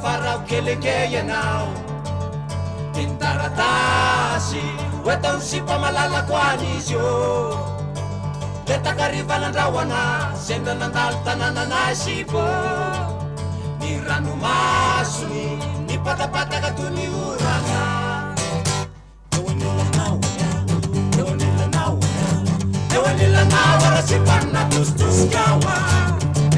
farao keleke ianao Tintaratasi Oetao sipa malalako an'izy io Le takariva nandrahoana Sendra nandalo tanànana sipo Ny ranomasony Ny patapataka toy ny orana Eo anilanao Ara sipanina tositosikawa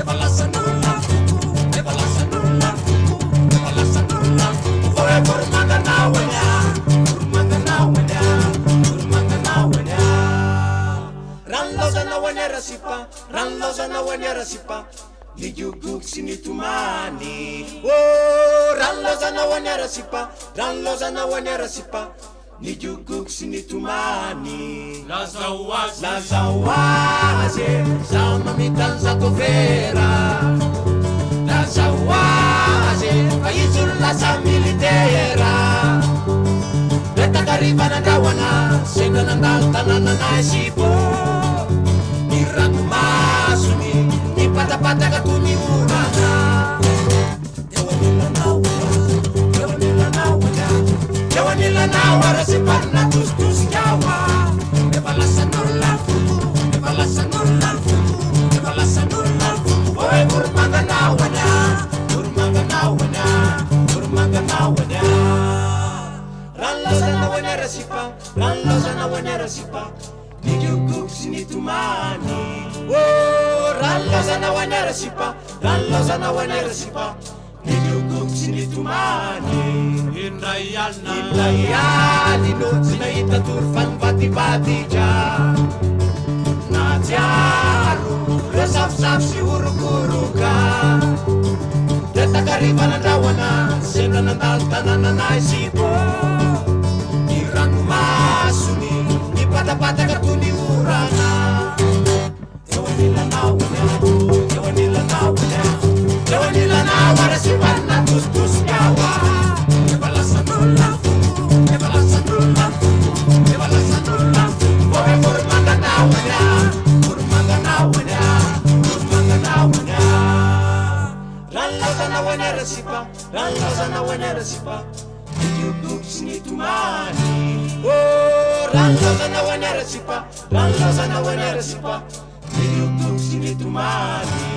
Efa lasan'olona foko Efa lasan'olona foko Efa lasan'olona foko Voe voromanganao ania Voromanganao ania Voromanganao ania Ranolaozanao any arasipa Ranolaozanao any arasipa Ny giogoky sy ny tomany Ranolaozanao any arasipa Ranolaozanao any arasipa Ny giogoky sy ny tomany Lazao azy Lazao azy Zaho mamitany zato vera Lazao azy Fa izy olo lasa militera Le takariva nandrahoana Sendra nandalo tanànana sipo Ny ranomasony Ny patapataka toy ny orana Eo anilanao Eo anilanao Eo anilanao Ara sipanina tositosikawa Efa lasan'olona foko Efa lasan'olona foko Efa lasan'olona foko Voe voromanganao ania Voromanganao ania Voromanganao ania Ranolaozanao any arasipa Ranolaozanao any arasipa Ny giogoky sy ny tomany Ranolaozanao any arasipa Ranolaozanao any arasipa Ny giogoky sy ny tomany Indray alina Indray alino Tsy nahita tory fanivatibadika Na tiaro Reo safosafo sy orokoroka Le takariva nandrahoana Sendra nandalo tanànana sipo Ny ranomasony Ny patapataka toy ny orana Eo anilanao Eo anilanao Eo anilanao Ara sipanina tositosikawa Efa lasan'olona foko Efa lasan'olona foko Efa lasan'olona foko Voe voromanganao ania Voromanganao ania Voromanganao ania Ranolaozanao any arasipa Ranolaozanao any arasipa Ny giogoky sy ny tomany Ranolaozanao any arasipa Ranolaozanao any arasipa Ny giogoky sy ny tomany